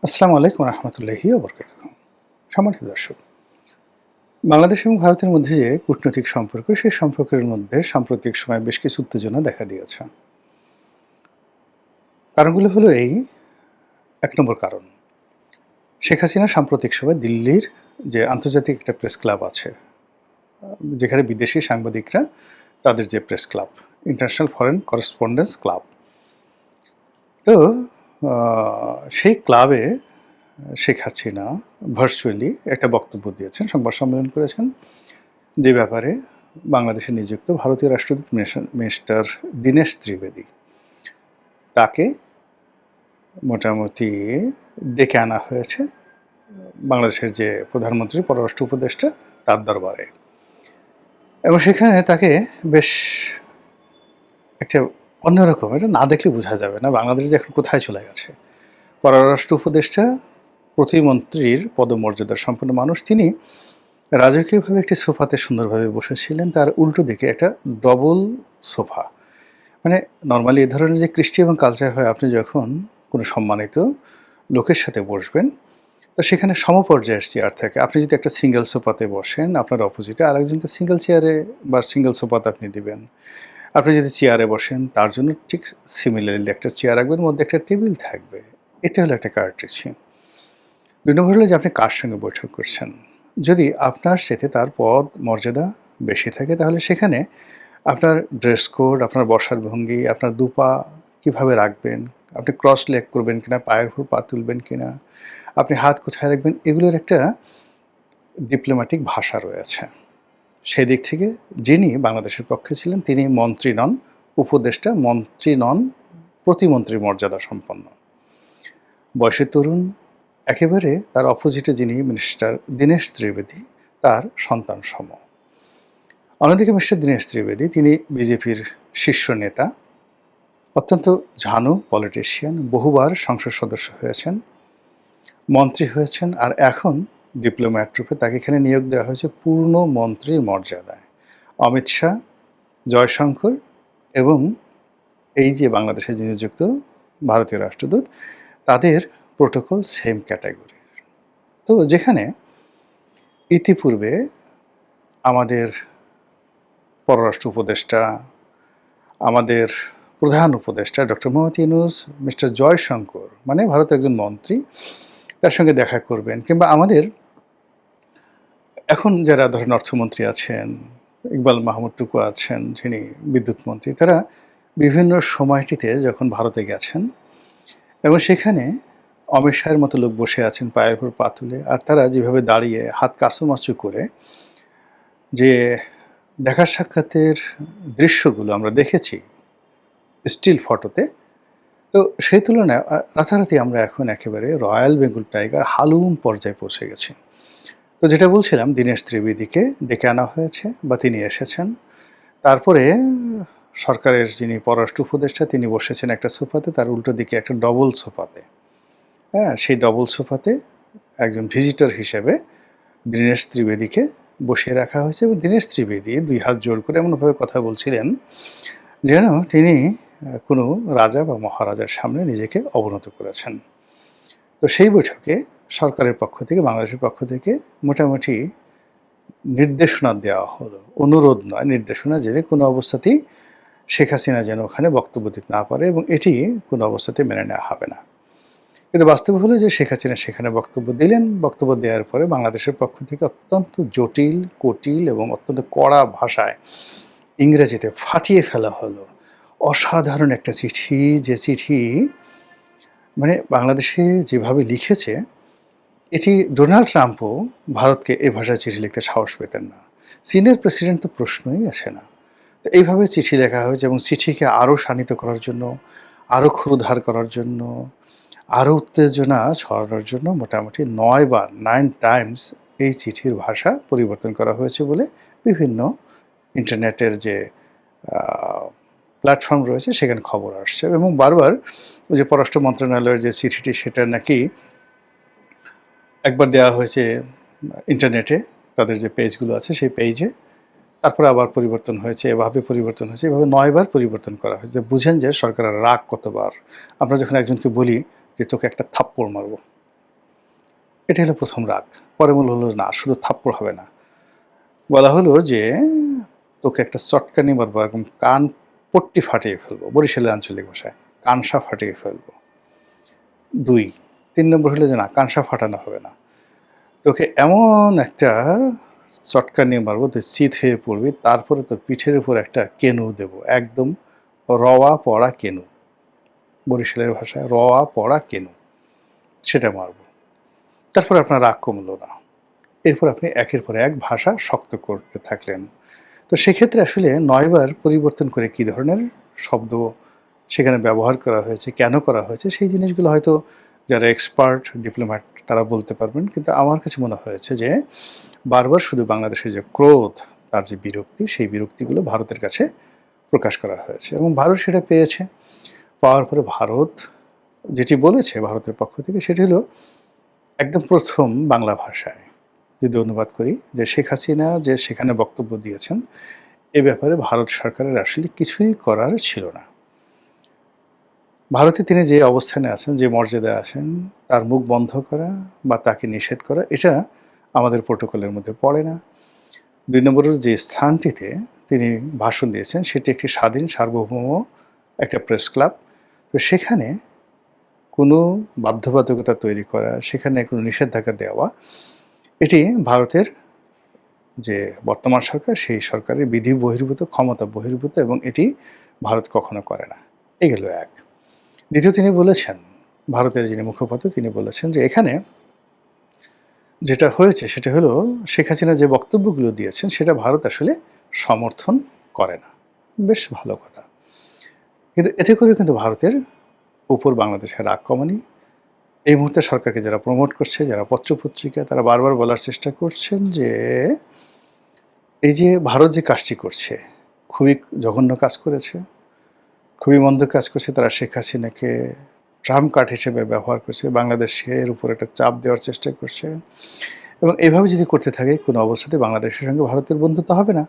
আসসালামু আলাইকুম রহমতুল্লাহি ওবরকাতুহু। সম্মানিত দর্শক, বাংলাদেশ এবং ভারতের মধ্যে যে কূটনৈতিক সম্পর্ক, সেই সম্পর্কের মধ্যে সাম্প্রতিক সময়ে বেশ কিছু উত্তেজনা দেখা দিয়েছে। কারণগুলো হলো এই: ১ নম্বর কারণ, শেখ হাসিনা সাম্প্রতিক সময়ে দিল্লির যে আন্তর্জাতিক একটা প্রেস ক্লাব আছে, যেখানে বিদেশি সাংবাদিকরা তাদের যে press club, international foreign correspondence club. তো সেই ক্লাবে শেখ হাসিনা ভার্চুয়ালি একটা বক্তব্য দিয়েছেন, সংবাদ সম্মেলন করেছেন, যে ব্যাপারে বাংলাদেশে নিযুক্ত ভারতীয় রাষ্ট্রদূত মিস্টার দীনেশ ত্রিবেদী, তাকে মোটামুটি ডেকে আনা হয়েছে বাংলাদেশের যে প্রধানমন্ত্রী, পররাষ্ট্র উপদেষ্টা, তার দরবারে। এবং সেখানে তাকে বেশ একটা অন্যরকম, এটা না দেখলে বোঝা যাবে না বাংলাদেশ যে এখন কোথায় চলে গেছে। পররাষ্ট্র উপদেষ্টা প্রতিমন্ত্রীর পদমর্যাদার সম্পন্ন মানুষ, তিনি রাজকীয়ভাবে একটি সোফাতে সুন্দরভাবে বসেছিলেন। তার উল্টো দিকে একটা ডবল সোফা, মানে নর্মালি এ ধরনের যে কৃষ্টি এবং কালচার হয়, আপনি যখন কোনো সম্মানিত লোকের সাথে বসবেন, তো সেখানে সমপর্যায়ের চেয়ার থাকে। আপনি যদি একটা সিঙ্গেল সোফাতে বসেন, আপনার অপোজিটে আরেকজনকে সিঙ্গেল চেয়ারে বা সিঙ্গেল সোফাতে আপনি দিবেন। আপনি যদি চেয়ারে বসেন, তার জন্য ঠিক সিমিলারলি একটা চেয়ার রাখবেন, মধ্যে একটা টেবিল থাকবে। এটা হলো একটা কার্টেসি। ২ নম্বর হলো যে আপনি কার সঙ্গে বৈঠক করছেন। যদি আপনার সাথে তার পদ মর্যাদা বেশি থাকে, তাহলে সেখানে আপনার ড্রেস কোড, আপনার বসার ভঙ্গি, আপনার দুপা কীভাবে রাখবেন, আপনি ক্রস লেগ করবেন কিনা, পায়ের উপর পা তুলবেন কিনা, আপনি হাত কোথায় রাখবেন, এগুলোর একটা ডিপ্লোম্যাটিক ভাষা রয়েছে। সেদিক থেকে যিনি বাংলাদেশের পক্ষে ছিলেন, তিনি মন্ত্রী নন, উপদেষ্টা, মন্ত্রী নন, প্রতিমন্ত্রীর মর্যাদা সম্পন্ন। বয়সে তরুণ, একেবারে তার অপোজিটে যিনি মিনিস্টার দীনেশ ত্রিবেদী, তার সন্তান সম। অন্যদিকে মিস্টার দীনেশ ত্রিবেদী, তিনি বিজেপির শীর্ষ নেতা, অত্যন্ত ঝানু পলিটিশিয়ান, বহুবার সংসদ সদস্য হয়েছেন, মন্ত্রী হয়েছেন, আর এখন ডিপ্লোম্যাট রূপে তাকে এখানে নিয়োগ দেওয়া হয়েছে পূর্ণ মন্ত্রীর মর্যাদায়। অমিত শাহ, জয়শঙ্কর এবং এই যে বাংলাদেশে যিনি নিযুক্ত ভারতীয় রাষ্ট্রদূত, তাদের প্রোটোকল সেম ক্যাটাগরির। তো যেখানে ইতিপূর্বে আমাদের পররাষ্ট্র উপদেষ্টা, আমাদের প্রধান উপদেষ্টা ডক্টর মোহাম্মদ ইউনূস, মিস্টার জয়শঙ্কর, মানে ভারতের একজন মন্ত্রী, তার সঙ্গে দেখা করবেন, কিংবা আমাদের এখন যারা ধরেন অর্থমন্ত্রী আছেন, ইকবাল মাহমুদ টুকু আছেন, যিনি বিদ্যুৎ মন্ত্রী, তারা বিভিন্ন সময়টিতে যখন ভারতে গেছেন এবং সেখানে অমিত শাহের মতো লোক বসে আছেন পায়ের উপর পা তুলে, আর তারা যেভাবে দাঁড়িয়ে হাত কাঁচুমাচু করে যে দেখা সাক্ষাতের দৃশ্যগুলো আমরা দেখেছি স্টিল ফটোতে, তো সেই তুলনায় রাতারাতি আমরা এখন একেবারে রয়্যাল বেঙ্গল টাইগার হালুম পর্যায়ে পৌঁছে গেছি। তো যেটা বলছিলাম, দীনেশ ত্রিবেদীকে ডেকে আনা হয়েছে বা তিনি এসেছেন। তারপরে সরকারের যিনি পররাষ্ট্র উপদেষ্টা, তিনি বসেছেন একটা সোফাতে, তার উল্টো দিকে একটা ডবল সোফাতে। হ্যাঁ, সেই ডবল সোফাতে একজন ভিজিটর হিসেবে দীনেশ ত্রিবেদীকে বসিয়ে রাখা হয়েছে এবং দীনেশ ত্রিবেদী ২ হাত জোড় করে এমনভাবে কথা বলছিলেন যেন তিনি কোনো রাজা বা মহারাজার সামনে নিজেকে অবনত করেছেন। তো সেই বৈঠকে সরকারের পক্ষ থেকে, বাংলাদেশের পক্ষ থেকে মোটামুটি নির্দেশনা দেওয়া হলো, অনুরোধ নয়, নির্দেশনা, যে কোনো অবস্থাতেই শেখ হাসিনা যেন ওখানে বক্তব্য দিতে না পারে এবং এটি কোনো অবস্থাতে মেনে নেওয়া হবে না। কিন্তু বাস্তব হলো যে শেখ হাসিনা সেখানে বক্তব্য দিলেন। বক্তব্য দেওয়ার পরে বাংলাদেশের পক্ষ থেকে অত্যন্ত জটিল, কুটিল এবং অত্যন্ত কড়া ভাষায় ইংরেজিতে ফাটিয়ে ফেলা হলো অসাধারণ একটা চিঠি, যে চিঠি মানে বাংলাদেশে যেভাবে লিখেছে, এটি ডোনাল্ড ট্রাম্পও ভারতকে এ ভাষায় চিঠি লিখতে সাহস পেতেন না। চীনের প্রেসিডেন্ট তো প্রশ্নই আসে না। তো এইভাবে চিঠি লেখা হয়েছে এবং চিঠিকে আরও শানিত করার জন্য, আরও ক্ষুরধার করার জন্য, আরও উত্তেজনা ছড়ানোর জন্য মোটামুটি ৯ বার, 9 টাইমস এই চিঠির ভাষা পরিবর্তন করা হয়েছে বলে বিভিন্ন ইন্টারনেটের যে প্ল্যাটফর্ম রয়েছে সেখানে খবর আসছে। এবং বারবার ওই যে পররাষ্ট্র মন্ত্রণালয়ের যে চিঠিটি, সেটা নাকি একবার দেওয়া হয়েছে ইন্টারনেটে, তাদের যে পেজগুলো আছে সেই পেজে, তারপরে আবার পরিবর্তন হয়েছে, এভাবে পরিবর্তন হয়েছে, এভাবে ৯ বার পরিবর্তন করা হয়েছে। বুঝেন যে সরকারের রাগ কতবার। আমরা যখন একজনকে বলি যে তোকে একটা থাপ্পড় মারবো, এটা হলো প্রথম রাগ। পরে হলো না, শুধু থাপ্পড় হবে না। বলা হলো যে, তোকে একটা চটকানি মারবো, একদম কান পট্টি ফাটিয়ে ফেলবো। বরিশালের আঞ্চলিক ভাষায়। কানসা ফাটিয়ে ফেলবো। ২, ৩ নম্বর হলো যে না, কানসা ফাটানো হবে না। তোকে এমন একটা চটকানি মারবো, তুই চিত হয়ে পড়বি। তারপরে তোর পিঠের উপর একটা কেনু দেবো। একদম রওয়া পড়া কেনু। বরিশালের ভাষায় রওয়া পড়া কেনু। সেটা মারবো। তারপর আপনার রাগ কমলো না। এরপর আপনি একের পর এক ভাষা শক্ত করতে থাকলেন। তো সেক্ষেত্রে আসলে ৯ বার পরিবর্তন করে কী ধরনের শব্দ সেখানে ব্যবহার করা হয়েছে, কেন করা হয়েছে, সেই জিনিসগুলো হয়তো যারা এক্সপার্ট ডিপ্লোম্যাট তারা বলতে পারবেন। কিন্তু আমার কাছে মনে হয়েছে যে বারবার শুধু বাংলাদেশের যে ক্রোধ, তার যে বিরক্তি, সেই বিরক্তিগুলো ভারতের কাছে প্রকাশ করা হয়েছে এবং ভারত সেটা পেয়েছে। পাওয়ার পরে ভারত যেটি বলেছে ভারতের পক্ষ থেকে সেটি হলো একদম প্রথম বাংলা ভাষায় যদি অনুবাদ করি যে শেখ হাসিনা যে সেখানে বক্তব্য দিয়েছেন এ ব্যাপারে ভারত সরকারের আসলে কিছুই করার ছিল না। ভারতে তিনি যে অবস্থানে আছেন, যে মর্যাদায় আছেন, তার মুখ বন্ধ করা বা তাকে নিষেধ করা এটা আমাদের প্রোটোকলের মধ্যে পড়ে না। ২ নম্বরের যে স্থানটিতে তিনি ভাষণ দিয়েছেন সেটি একটি স্বাধীন সার্বভৌম একটা প্রেস ক্লাব। তো সেখানে কোনো বাধ্যবাধকতা তৈরি করা, সেখানে কোনো নিষেধাজ্ঞা দেওয়া, এটি ভারতের যে বর্তমান সরকার সেই সরকারের বিধি বহির্ভূত, ক্ষমতা বহির্ভূত এবং এটি ভারত কখনো করে না। এই গেল এক। দ্বিতীয় তিনি বলেছেন, ভারতের যিনি মুখপাত্র তিনি বলেছেন যে এখানে যেটা হয়েছে সেটা হলো শেখ হাসিনা যে বক্তব্যগুলো দিয়েছেন সেটা ভারত আসলে সমর্থন করে না। বেশ ভালো কথা। কিন্তু এতে করে কিন্তু ভারতের উপর বাংলাদেশের রাগ কমেনি। এই মুহূর্তে সরকারকে যারা প্রমোট করছে, যারা পত্রপত্রিকা তারা বারবার বলার চেষ্টা করছেন যে এই যে ভারত যে কাজটি করছে খুবই জঘন্য কাজ করেছে, খুবই মন্দ কাজ করছে। তারা শেখ হাসিনাকে ট্রাম্প কার্ড হিসেবে ব্যবহার করছে, বাংলাদেশের উপর একটা চাপ দেওয়ার চেষ্টা করছে এবং এভাবে যদি করতে থাকে কোনো অবস্থাতে বাংলাদেশের সঙ্গে ভারতের বন্ধুত্ব হবে না।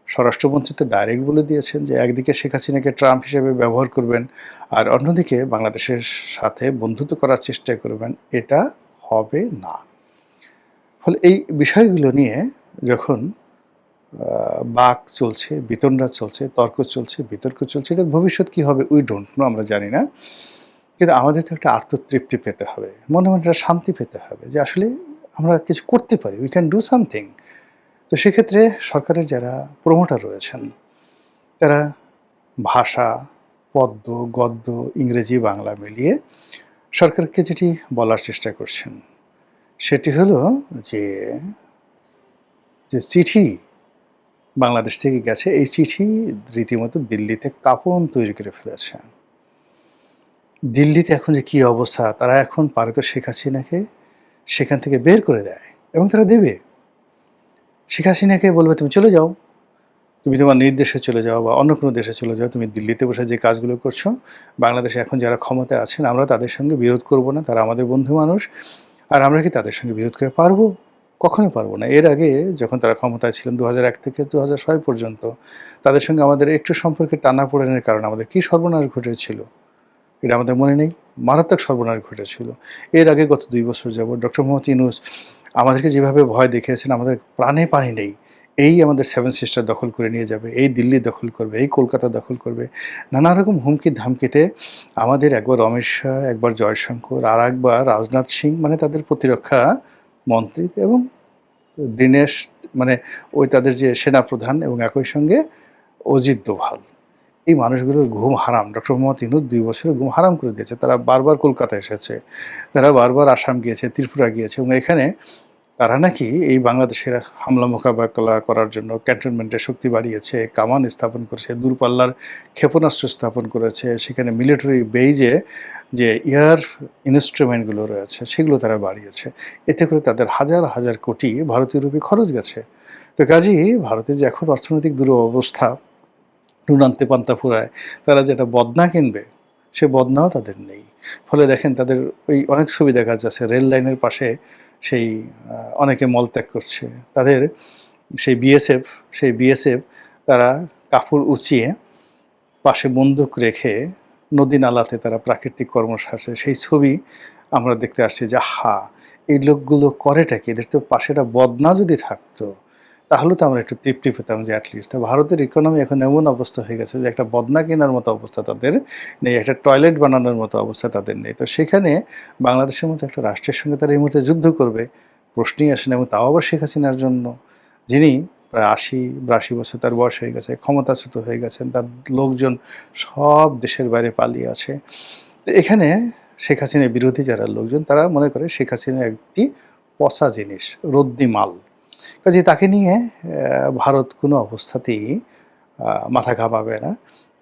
স্বরাষ্ট্রমন্ত্রী তো ডাইরেক্ট বলে দিয়েছেন যে একদিকে শেখ হাসিনাকে ট্রাম্প হিসেবে ব্যবহার করবেন আর অন্যদিকে বাংলাদেশের সাথে বন্ধুত্ব করার চেষ্টা করবেন, এটা হবে না। ফলে এই বিষয়গুলো নিয়ে যখন বাক চলছে, বিতণ্ডা চলছে, তর্ক চলছে, বিতর্ক চলছে, এটার ভবিষ্যৎ কী হবে উই ডোন্ট নো, আমরা জানি না। কিন্তু আমাদের তো একটা আত্মতৃপ্তি পেতে হবে, মনে মনে একটা শান্তি পেতে হবে যে আসলে আমরা কিছু করতে পারি, উই ক্যান ডু সামথিং। তো সেক্ষেত্রে সরকারের যারা প্রমোটার রয়েছেন তারা ভাষা, পদ্য, গদ্য, ইংরেজি, বাংলা মিলিয়ে সরকারকে যেটি বলার চেষ্টা করছেন সেটি হলো যে, যে চিঠি বাংলাদেশ থেকে গেছে এই চিঠি রীতিমতো দিল্লিতে কাঁপন তৈরি করে ফেলেছে। দিল্লিতে এখন যে কী অবস্থা, তারা এখন পারে তো শেখ হাসিনাকে সেখান থেকে বের করে দেয় এবং তারা দেবে। শেখ হাসিনাকে বলবে তুমি চলে যাও, তুমি তোমার নিজ দেশে চলে যাও বা অন্য কোনো দেশে চলে যাও, তুমি দিল্লিতে বসে যে কাজগুলো করছো, বাংলাদেশে এখন যারা ক্ষমতায় আছেন আমরা তাদের সঙ্গে বিরোধ করব না, তারা আমাদের বন্ধু মানুষ। আর আমরা কি তাদের সঙ্গে বিরোধ করে পারবো? কখনোই পারবো না। এর আগে যখন তারা ক্ষমতায় ছিলেন ২০০১ থেকে ২০০৬ পর্যন্ত তাদের সঙ্গে আমাদের একটু সম্পর্কে টানাপোড়েনের কারণে আমাদের কী সর্বনাশ ঘটেছিল এটা আমাদের মনে নেই? মারাত্মক সর্বনাশ ঘটেছিল। এর আগে গত ২ বছর যাবৎ ডক্টর মোহাম্মদ ইউনূস আমাদেরকে যেভাবে ভয় দেখিয়েছেন, আমাদের প্রাণে পানি নেই। এই আমাদের সেভেন সিস্টার দখল করে নিয়ে যাবে, এই দিল্লি দখল করবে, এই কলকাতা দখল করবে। নানা রকম হুমকি ধামকিতে আমাদের একবার অমিত শাহ, একবার জয়শঙ্কর, আর একবার রাজনাথ সিং মানে তাদের প্রতিরক্ষা মন্ত্রী এবং দীনেশ মানে ওই তাদের যে সেনাপ্রধান এবং একই সঙ্গে অজিত দোভাল। এই মানুষগুলোর ঘুম হারাম। ডক্টর মোহাম্মদ ইউনূস ২ বছরে ঘুম হারাম করে দিয়েছে। তারা বারবার কলকাতা এসেছে, তারা বারবার আসাম গিয়েছে, ত্রিপুরা গিয়েছে এবং এখানে তারা নাকি এই বাংলাদেশের হামলা মোকাবেলা করার জন্য ক্যান্টনমেন্টে শক্তি বাড়িয়েছে, কামান স্থাপন করেছে, দূরপাল্লার ক্ষেপণাস্ত্র স্থাপন করেছে, সেখানে মিলিটারি বেইজে যে এয়ার ইনস্ট্রুমেন্টগুলো রয়েছে সেগুলো তারা বাড়িয়েছে। এতে করে তাদের হাজার হাজার কোটি ভারতীয় রুপি খরচ গেছে। তো কাজেই ভারতের যে এখন অর্থনৈতিক দুরবস্থা, নুন আনতে পান্তা ফুরায়, তারা যেটা বদনা কিনবে সে বদনাও তাদের নেই। ফলে দেখেন তাদের ওই অনেক ছবি দেখা যাচ্ছে রেল লাইনের পাশে সেই অনেকে মলত্যাগ করছে। তাদের সেই বিএসএফ তারা কাপড় উঁচিয়ে পাশে বন্দুক রেখে নদী নালাতে তারা প্রাকৃতিক কর্ম সারছে। সেই ছবি আমরা দেখতে আসছি যে এই লোকগুলো করেটা কি? এদের তো পাশে একটা বদনা যদি থাকতো, তাহলে তো আমরা একটু তৃপ্তি পেতাম যে এটলিস্ট। ভারতের ইকোনমি এখন এমন অবস্থা হয়ে গেছে যে একটা বদনা কেনার মতো অবস্থা তাদের নেই, একটা টয়লেট বানানোর মতো অবস্থা তাদের নেই। তো সেখানে বাংলাদেশের মতো একটা রাষ্ট্রের সঙ্গে তারা এই মুহূর্তে যুদ্ধ করবে, প্রশ্নই আসে না। এবং তাও আবার শেখ হাসিনার জন্য, যিনি প্রায় ৮০-৮২ বছর তার বয়স হয়ে গেছে, ক্ষমতাচ্যুত হয়ে গেছেন, তার লোকজন সব দেশের বাইরে পালিয়ে আছে। তো এখানে শেখ হাসিনা বিরোধী যারা লোকজন তারা মনে করে শেখ হাসিনা একটি পচা জিনিস, রদ্দি মাল। কাজে তাকে নিয়ে ভারত কোনো অবস্থাতেই মাথা ঘামাবে না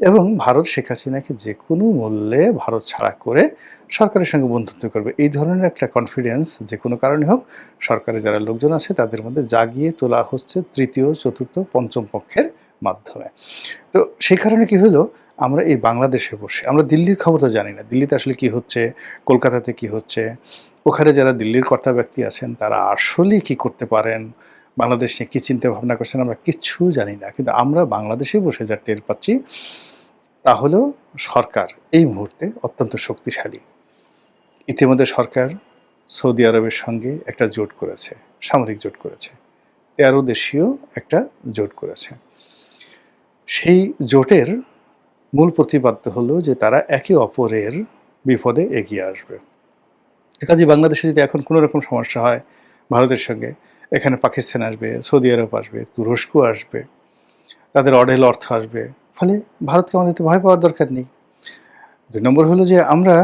এবং ভারত শেখ হাসিনাকে যে কোনো মূল্যে ভারত ছাড়া করে সরকারের সঙ্গে বন্ধুত্ব করবে। এই ধরনের একটা কনফিডেন্স যে কোনো কারণে হোক সরকারের যারা লোকজন আছে তাদের মধ্যে জাগিয়ে তোলা হচ্ছে তৃতীয়, চতুর্থ, পঞ্চম পক্ষের মাধ্যমে। তো সেই কারণে কি হলো, আমরা এই বাংলাদেশে বসে আমরা দিল্লির খবর তো জানি না। দিল্লিতে আসলে কি হচ্ছে, কলকাতাতে কি হচ্ছে, ওখানে যারা দিল্লির কর্তা ব্যক্তি আছেন তারা আসলেই কি করতে পারেন, বাংলাদেশ নিয়ে কী চিন্তা ভাবনা করছেন আমরা কিচ্ছু জানি না। কিন্তু আমরা বাংলাদেশে বসে যা টের পাচ্ছি তা হলো সরকার এই মুহূর্তে অত্যন্ত শক্তিশালী। ইতিমধ্যে সরকার সৌদি আরবের সঙ্গে একটা জোট করেছে, সামরিক জোট করেছে। ১৩ দেশীয় একটা জোট করেছে। সেই জোটের মূল প্রতিপাদ্য হলো যে তারা একে অপরের বিপদে এগিয়ে আসবে। কাজেই বাংলাদেশে যদি এখন কোনো রকম সমস্যা হয় ভারতের সঙ্গে, এখানে পাকিস্তান আসবে, সৌদি আরব আসবে, তুরস্ক আসবে, তাদের অঢেল অর্থ আসবে। ফলে ভারতকে আমাদের তো ভয় পাওয়ার দরকার নেই। ২ নম্বর হলো যে আমরা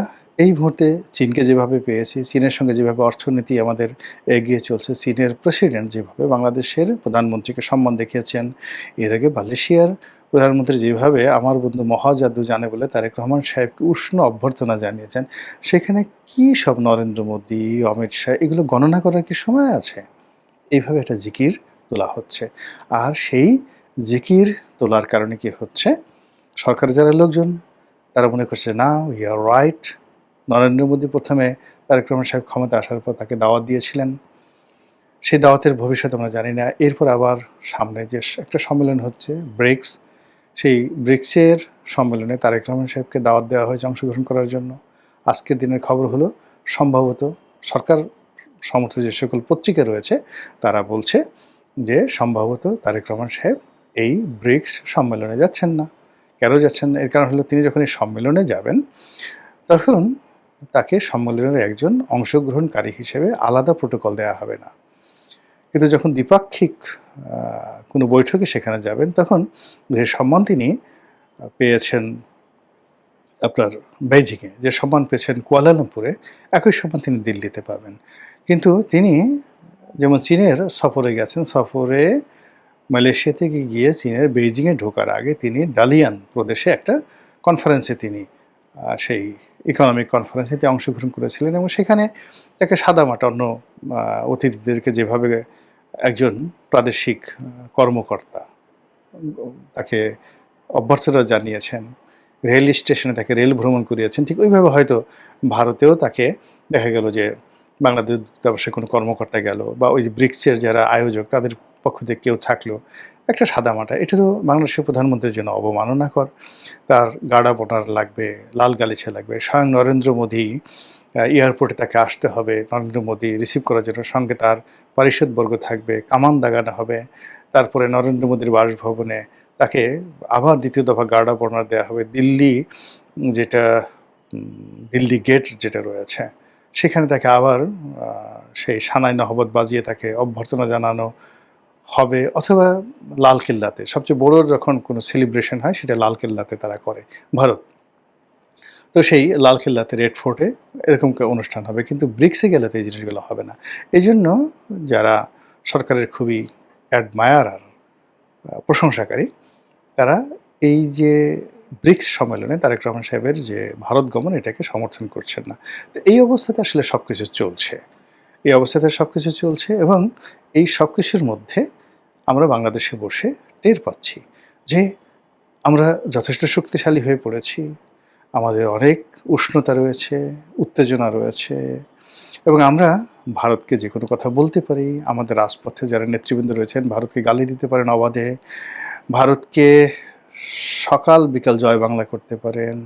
এই মুহূর্তে চীনকে যেভাবে পেয়েছি, চীনের সঙ্গে যেভাবে অর্থনীতি আমাদের এগিয়ে চলছে, চীনের প্রেসিডেন্ট যেভাবে বাংলাদেশের প্রধানমন্ত্রীকে সম্মান দেখিয়েছেন, এর আগে মালয়েশিয়ার প্রধানমন্ত্রী যেভাবে আমার বন্ধু মহাজাদু জানে বলে তারেক রহমান সাহেবকে উষ্ণ অভ্যর্থনা জানিয়েছেন, সেখানে কী সব নরেন্দ্র মোদী, অমিত শাহ এগুলো গণনা করার কি সময় আছে? এইভাবে একটা জিকির তোলা হচ্ছে। আর সেই জিকির তোলার কারণে কি হচ্ছে, সরকারের যারা লোকজন তারা মনে করছে না we are right. Narendra Modi প্রথমে তারেক রহমান সাহেব ক্ষমতা আসার পর তাকে দাওয়াত দিয়েছিলেন। সেই দাওয়াতের ভবিষ্যৎ আমরা জানি না। এরপর আবার সামনে যে একটা সম্মেলন হচ্ছে ব্রিক্স, সেই ব্রিক্সের সম্মেলনে তারেক রহমান সাহেবকে দাওয়াত দেওয়া হয়েছে অংশগ্রহণ করার জন্য। আজকের দিনের খবর হলো সম্ভবত সরকার সমর্থিত যে সকল পত্রিকা রয়েছে তারা বলছে যে সম্ভবত তারেক রহমান সাহেব এই ব্রিক্স সম্মেলনে যাচ্ছেন না। কেন যাচ্ছেন না? এর কারণ হলো তিনি যখন এই সম্মেলনে যাবেন তখন তাকে সম্মেলনের একজন অংশগ্রহণকারী হিসেবে আলাদা প্রোটোকল দেয়া হবে না। কিন্তু যখন দ্বিপাক্ষিক কোনো বৈঠকে সেখানে যাবেন তখন যে সম্মান তিনি পেয়েছেন আপনার বেইজিংয়ে, যে সম্মান পেয়েছেন কুয়ালালামপুরে, একই সম্মান তিনি দিল্লিতে পাবেন। কিন্তু তিনি যেমন চীনের সফরে গেছেন, সফরে মালয়েশিয়া থেকে গিয়ে চীনের বেইজিংয়ে ঢোকার আগে তিনি ডালিয়ান প্রদেশে একটা কনফারেন্সে তিনি সেই ইকোনমিক কনফারেন্সে অংশগ্রহণ করেছিলেন এবং সেখানে তাকে সাদামাটা অন্য অতিথিদেরকে যেভাবে একজন প্রাদেশিক কর্মকর্তা তাকে অভ্যর্থনা জানিয়েছেন, রেল স্টেশনে তাকে রেল ভ্রমণ করিয়েছেন, ঠিক ওইভাবে হয়তো ভারতেও তাকে দেখা গেল যে বাংলাদেশ দূতাবাসে কোনো কর্মকর্তা গেল বা ওই যে ব্রিক্সের যারা আয়োজক তাদের পক্ষ থেকে কেউ থাকলো, একটা সাদামাটা। এটা তো বাংলাদেশের প্রধানমন্ত্রীর জন্য অবমাননাকর। তার গার্ড অফ অনার লাগবে, লাল গালিচা লাগবে। স্বয়ং নরেন্দ্র মোদী এয়ারপোর্টে তাকে আসতে হবে, নরেন্দ্র মোদী রিসিভ করার জন্য। সঙ্গে তার পারিষদবর্গ থাকবে, কামান দাগানো হবে। তারপরে নরেন্দ্র মোদীর বাসভবনে তাকে আবার দ্বিতীয় দফা গার্ড অফ অনার দেওয়া হবে। দিল্লি যেটা দিল্লি গেট যেটা রয়েছে সেখানে তাকে আবার সেই সানাই নহবত বাজিয়ে তাকে অভ্যর্থনা জানানো হবে, অথবা লালকেল্লাতে সবচেয়ে বড় যখন কোনো সেলিব্রেশন হয় সেটা লালকেল্লাতে তারা করে ভারত। তো সেই লালকেল্লাতে, রেড ফোর্টে এরকম অনুষ্ঠান হবে, কিন্তু ব্রিক্সে গেলে তো এই জিনিসগুলো হবে না। এই জন্য যারা সরকারের খুবই অ্যাডমায়ারার, প্রশংসাকারী, তারা এই যে ব্রিক্স সম্মেলনে তারেক রহমান সাহেবের যে ভারত গমন এটাকে সমর্থন করছেন না। তো এই অবস্থাতে আসলে সব কিছু চলছে, এই অবস্থাতে সব কিছু চলছে এবং এই সব কিছুর মধ্যে আমরা বাংলাদেশে বসে টের পাচ্ছি যে আমরা যথেষ্ট শক্তিশালী হয়ে পড়েছি, আমাদের অনেক উষ্ণতা রয়েছে, উত্তেজনা রয়েছে এবং আমরা ভারতকে যে কোনো কথা বলতে পারি। আমাদের রাজপথে যারা নেতৃবৃন্দ রয়েছেন ভারতকে গালি দিতে পারেন অবাধে, ভারতকে সকাল বিকাল জয় বাংলা করতে পারেন।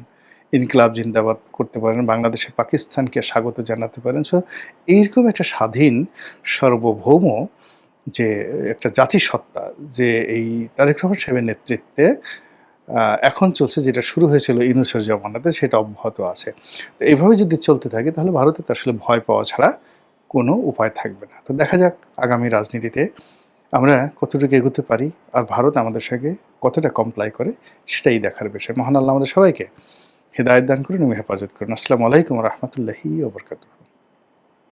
ইনকিলাব জিন্দাবাদ করতে পারেন, বাংলাদেশে পাকিস্তানকে স্বাগত জানাতে পারেন। সো এইরকম একটা স্বাধীন সার্বভৌম যে একটা জাতিসত্তা, যে এই তারেক রহমান সাহেবের নেতৃত্বে এখন চলছে, যেটা শুরু হয়েছিল ইউনূসের জমানাতে, সেটা অব্যাহত আছে। তো এভাবে যদি চলতে থাকে তাহলে ভারতের তো আসলে ভয় পাওয়া ছাড়া কোনো উপায় থাকবে না। তো দেখা যাক আগামী রাজনীতিতে আমরা কতটুকু এগোতে পারি, আর ভারত আমাদের সঙ্গে কতটা কমপ্লাই করে, সেটাই দেখার বিষয়। মহান আল্লাহ আমাদের সবাইকে হেদায়েত দান করুন এবং হেফাজত করুন। আসসালামু আলাইকুম ওয়া রাহমাতুল্লাহি ওয়া বারাকাতুহু।